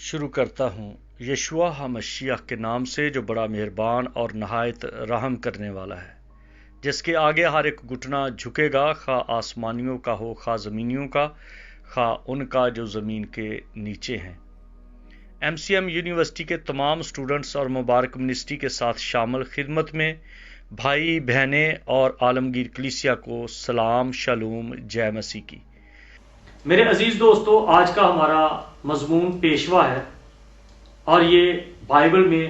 شروع کرتا ہوں یشوع مسیح کے نام سے جو بڑا مہربان اور نہایت رحم کرنے والا ہے، جس کے آگے ہر ایک گھٹنا جھکے گا، خواہ آسمانیوں کا ہو خواہ زمینیوں کا، خواہ ان کا جو زمین کے نیچے ہیں۔ MCM یونیورسٹی کے تمام سٹوڈنٹس اور مبارک منسٹری کے ساتھ شامل خدمت میں بھائی بہنیں اور عالمگیر کلیسیا کو سلام، شالوم، جے مسیح کی۔ میرے عزیز دوستو، آج کا ہمارا مضمون پیشوا ہے، اور یہ بائبل میں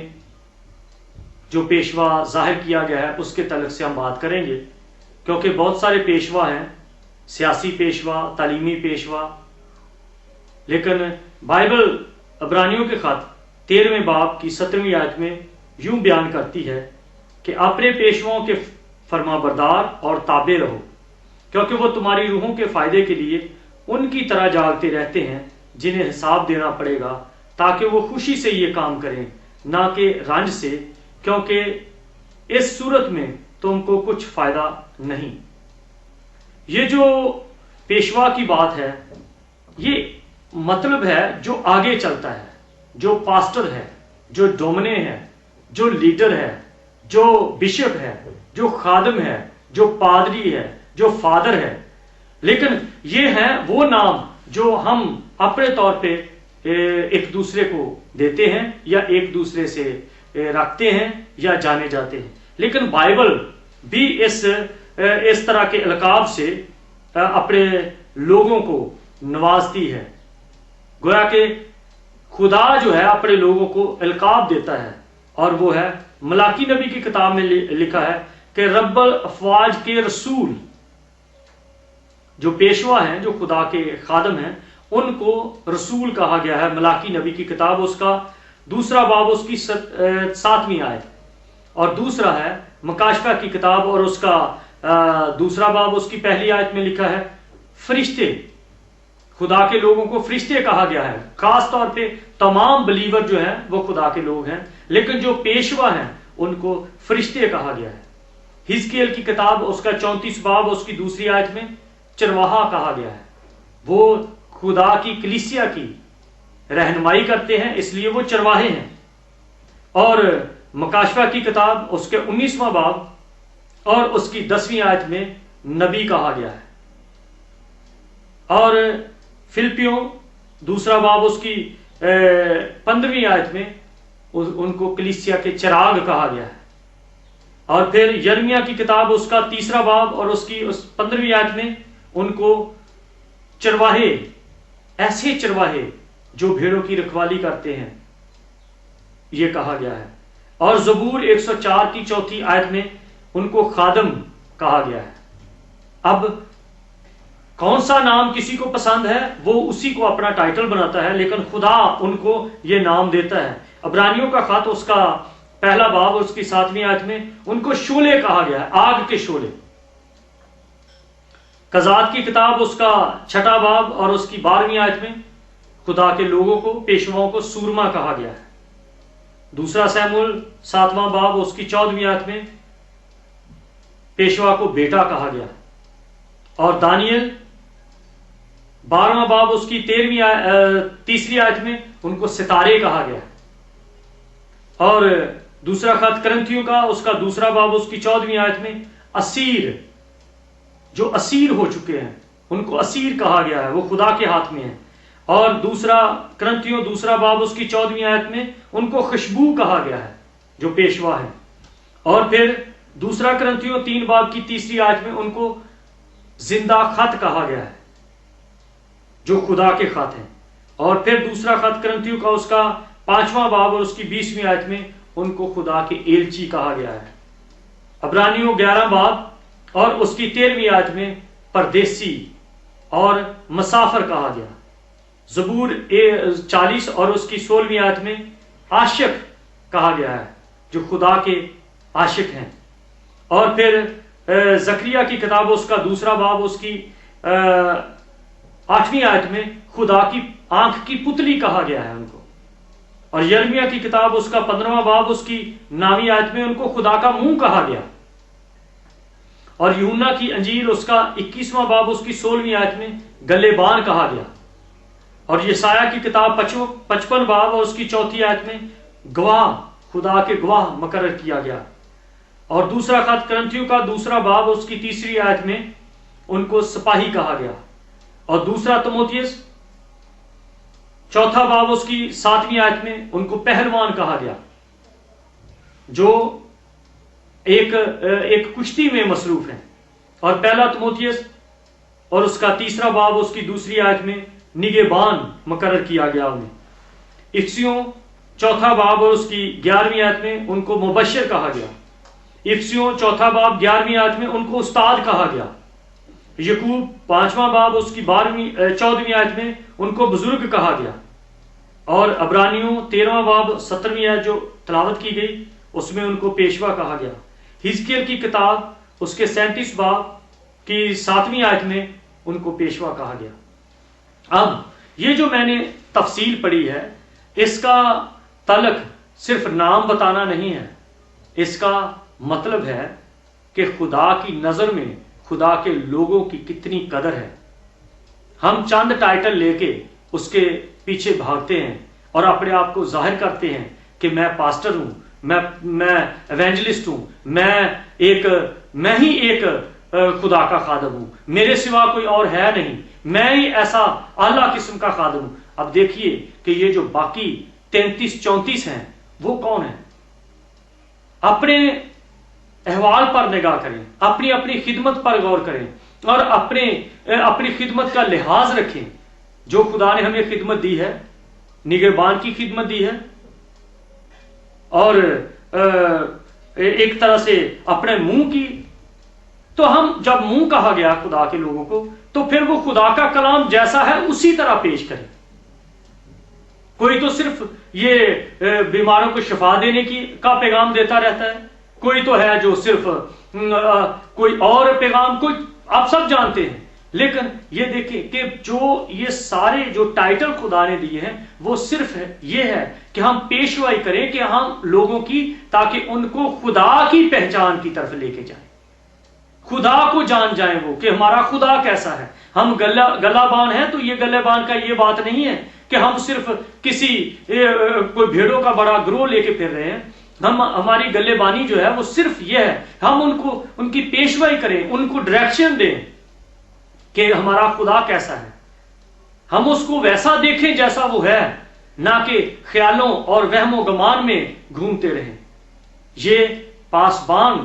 جو پیشوا ظاہر کیا گیا ہے اس کے تعلق سے ہم بات کریں گے، کیونکہ بہت سارے پیشوا ہیں، سیاسی پیشوا، تعلیمی پیشوا، لیکن بائبل عبرانیوں کے خط 13ویں باب کی 17ویں آیت میں یوں بیان کرتی ہے کہ اپنے پیشواؤں کے فرما بردار اور تابع رہو، کیونکہ وہ تمہاری روحوں کے فائدے کے لیے ان کی طرح جاگتے رہتے ہیں جنہیں حساب دینا پڑے گا، تاکہ وہ خوشی سے یہ کام کریں، نہ کہ رنج سے، کیونکہ اس صورت میں تم کو کچھ فائدہ نہیں۔ یہ جو پیشوا کی بات ہے، یہ مطلب ہے جو آگے چلتا ہے، جو پاسٹر ہے، جو ڈومنے ہے، جو لیڈر ہے، جو بشپ ہے، جو خادم ہے، جو پادری ہے، جو فادر ہے۔ لیکن یہ ہیں وہ نام جو ہم اپنے طور پہ ایک دوسرے کو دیتے ہیں یا ایک دوسرے سے رکھتے ہیں یا جانے جاتے ہیں، لیکن بائبل بھی اس طرح کے القاب سے اپنے لوگوں کو نوازتی ہے۔ گویا کہ خدا جو ہے اپنے لوگوں کو القاب دیتا ہے، اور وہ ہے ملاکی نبی کی کتاب میں لکھا ہے کہ رب الافواج کے رسول، جو پیشوا ہیں، جو خدا کے خادم ہیں، ان کو رسول کہا گیا ہے۔ ملاکی نبی کی کتاب اس کا 2 باب اس کی 7ویں آیت، اور دوسرا ہے مکاشفہ کی کتاب اور اس کا 2 باب اس کی 1 آیت میں لکھا ہے فرشتے، خدا کے لوگوں کو فرشتے کہا گیا ہے۔ خاص طور پہ تمام بلیور جو ہیں وہ خدا کے لوگ ہیں، لیکن جو پیشوا ہیں ان کو فرشتے کہا گیا ہے۔ حزقیل کی کتاب اس کا 34 باب اس کی 2 آیت میں چرواہا کہا گیا ہے۔ وہ خدا کی کلیسیا کی رہنمائی کرتے ہیں، اس لیے وہ چرواہے ہیں۔ اور مکاشفہ کی کتاب اس کے 19واں باب اور اس کی 10ویں آیت میں نبی کہا گیا ہے۔ اور فلپیوں 2 باب اس کی 15ویں آیت میں ان کو کلیسیا کے چراغ کہا گیا ہے۔ اور پھر یرمیہ کی کتاب اس کا 3 باب اور اس کی 15ویں آیت میں ان کو چرواہے، ایسے چرواہے جو بھیڑوں کی رکھوالی کرتے ہیں، یہ کہا گیا ہے۔ اور زبور 104 کی 4 آیت میں ان کو خادم کہا گیا ہے۔ اب کون سا نام کسی کو پسند ہے وہ اسی کو اپنا ٹائٹل بناتا ہے، لیکن خدا ان کو یہ نام دیتا ہے۔ عبرانیوں کا خط اس کا 1 باب اس کی 7ویں آیت میں ان کو شعلے کہا گیا ہے، آگ کے شعلے۔ قضات کی کتاب اس کا 6 باب اور اس کی 12ویں آیت میں خدا کے لوگوں کو، پیشواؤں کو سورما کہا گیا ہے۔ 2 سیموئیل 7واں باب اس کی 14ویں آیت میں پیشوا کو بیٹا کہا گیا۔ اور دانیل 12واں باب اس کی 3 آیت میں ان کو ستارے کہا گیا۔ اور دوسرا خط کرنتھیوں کا اس کا 2 باب اس کی 14ویں آیت میں اسیر، جو اسیر ہو چکے ہیں ان کو اسیر کہا گیا ہے، وہ خدا کے ہاتھ میں ہیں۔ اور کرنتھیوں 2 باب اس کی 14ویں آیت میں ان کو خوشبو کہا گیا ہے، جو پیشوا ہے۔ اور پھر 2 کرنتھیوں 3 باب کی 3 آیت میں ان کو زندہ خط کہا گیا ہے، جو خدا کے خط ہیں۔ اور پھر 2 خط کرنتھیوں کا اس کا 5واں باب اور اس کی 20ویں آیت میں ان کو خدا کے ایلچی کہا گیا ہے۔ عبرانیوں 11 باب اور اس کی 13ویں آیت میں پردیسی اور مسافر کہا گیا۔ زبور 40 اور اس کی 16ویں آیت میں عاشق کہا گیا ہے، جو خدا کے عاشق ہیں۔ اور پھر زکریا کی کتاب اس کا 2 باب اس کی 8ویں آیت میں خدا کی آنکھ کی پتلی کہا گیا ہے ان کو۔ اور یرمیہ کی کتاب اس کا 15واں باب اس کی 9ویں آیت میں ان کو خدا کا منہ کہا گیا۔ اور یوحنا کی انجیل اس کا 21واں باب اس کی 16ویں آیت میں گلے بان کہا گیا۔ اور یسایہ کی کتاب 55 باب اور اس کی 4 آیت میں گواہ، خدا کے گواہ مقرر کیا گیا، اور دوسرا خط کرنتھیوں کا 2 باب اس کی 3 آیت میں ان کو سپاہی کہا گیا، اور دوسرا تموتھیوس 4 باب اس کی 7 آیت میں ان کو پہلوان کہا گیا جو ایک کشتی میں مصروف ہیں، اور پہلا تموتھیوس اور اس کا 3 باب اس کی 2 آیت میں نگہبان مقرر کیا گیا انہیں۔ افسیوں 4 باب اور اس کی 11 آیت میں ان کو مبشر کہا گیا، افسیوں 4 باب 11 آیت میں ان کو استاد کہا گیا، یعقوب 5 باب اس کی 14 آیت میں ان کو بزرگ کہا گیا، اور عبرانیوں 13 باب 17 آیت جو تلاوت کی گئی اس میں ان کو پیشوا کہا گیا، حزقیل کی کتاب اس کے 37 باب کی 7 آیت میں ان کو پیشوا کہا گیا۔ اب یہ جو میں نے تفصیل پڑھی ہے اس کا تعلق صرف نام بتانا نہیں ہے، اس کا مطلب ہے کہ خدا کی نظر میں خدا کے لوگوں کی کتنی قدر ہے۔ ہم چند ٹائٹل لے کے اس کے پیچھے بھاگتے ہیں اور اپنے آپ کو ظاہر کرتے ہیں کہ میں پاسٹر ہوں، میں ایونجلسٹ ہوں، میں ہی ایک خدا کا خادم ہوں، میرے سوا کوئی اور ہے نہیں، میں ہی ایسا اعلیٰ قسم کا خادم ہوں۔ اب دیکھیے کہ یہ جو باقی 33-34 ہیں وہ کون ہیں؟ اپنے احوال پر نگاہ کریں، اپنی خدمت پر غور کریں، اور اپنی خدمت کا لحاظ رکھیں جو خدا نے ہمیں خدمت دی ہے، نگہبان کی خدمت دی ہے، اور ایک طرح سے اپنے منہ کی۔ تو ہم جب منہ کہا گیا خدا کے لوگوں کو تو پھر وہ خدا کا کلام جیسا ہے اسی طرح پیش کریں۔ کوئی تو صرف یہ بیماروں کو شفا دینے کا پیغام دیتا رہتا ہے، کوئی تو ہے جو صرف کوئی اور پیغام، کوئی آپ سب جانتے ہیں، لیکن یہ دیکھیں کہ جو یہ سارے جو ٹائٹل خدا نے دیے ہیں وہ صرف یہ ہے کہ ہم پیشوائی کریں کہ ہم لوگوں کی، تاکہ ان کو خدا کی پہچان کی طرف لے کے جائیں، خدا کو جان جائیں وہ کہ ہمارا خدا کیسا ہے۔ ہم گلہ بان ہیں تو یہ گلہ بان کا یہ بات نہیں ہے کہ ہم صرف کوئی بھیڑوں کا بڑا گروہ لے کے پھر رہے ہیں۔ ہماری گلے بانی جو ہے وہ صرف یہ ہے، ہم ان کی پیشوائی کریں، ان کو ڈائریکشن دیں کہ ہمارا خدا کیسا ہے، ہم اس کو ویسا دیکھیں جیسا وہ ہے، نہ کہ خیالوں اور وہم و گمان میں گھومتے رہیں۔ یہ پاسبان،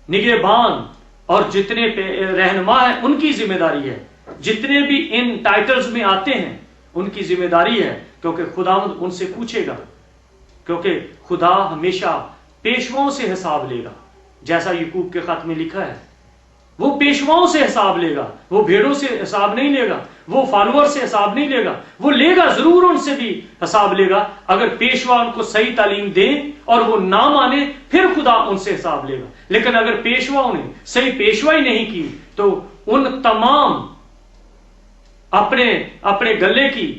نگہبان اور جتنے رہنما ہیں ان کی ذمہ داری ہے، جتنے بھی ان ٹائٹلز میں آتے ہیں ان کی ذمہ داری ہے، کیونکہ خدا ان سے پوچھے گا، کیونکہ خدا ہمیشہ پیشواؤں سے حساب لے گا، جیسا یعقوب کے خط میں لکھا ہے۔ وہ پیشواؤں سے حساب لے گا، وہ بھیڑوں سے حساب نہیں لے گا، وہ فالوور سے حساب نہیں لے گا، وہ لے گا ضرور، ان سے بھی حساب لے گا۔ اگر پیشوا ان کو صحیح تعلیم دیں اور وہ نہ مانے پھر خدا ان سے حساب لے گا، لیکن اگر پیشواؤں نے صحیح پیشوائی نہیں کی تو ان تمام اپنے گلے کی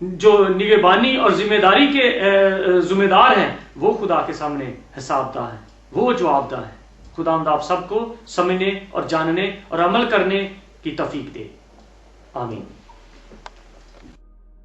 جو نگہبانی اور ذمہ داری کے ذمہ دار ہیں وہ خدا کے سامنے حساب دہ ہیں، وہ جواب دہ ہیں۔ خداوند آپ سب کو سمجھنے اور جاننے اور عمل کرنے کی توفیق دے، آمین۔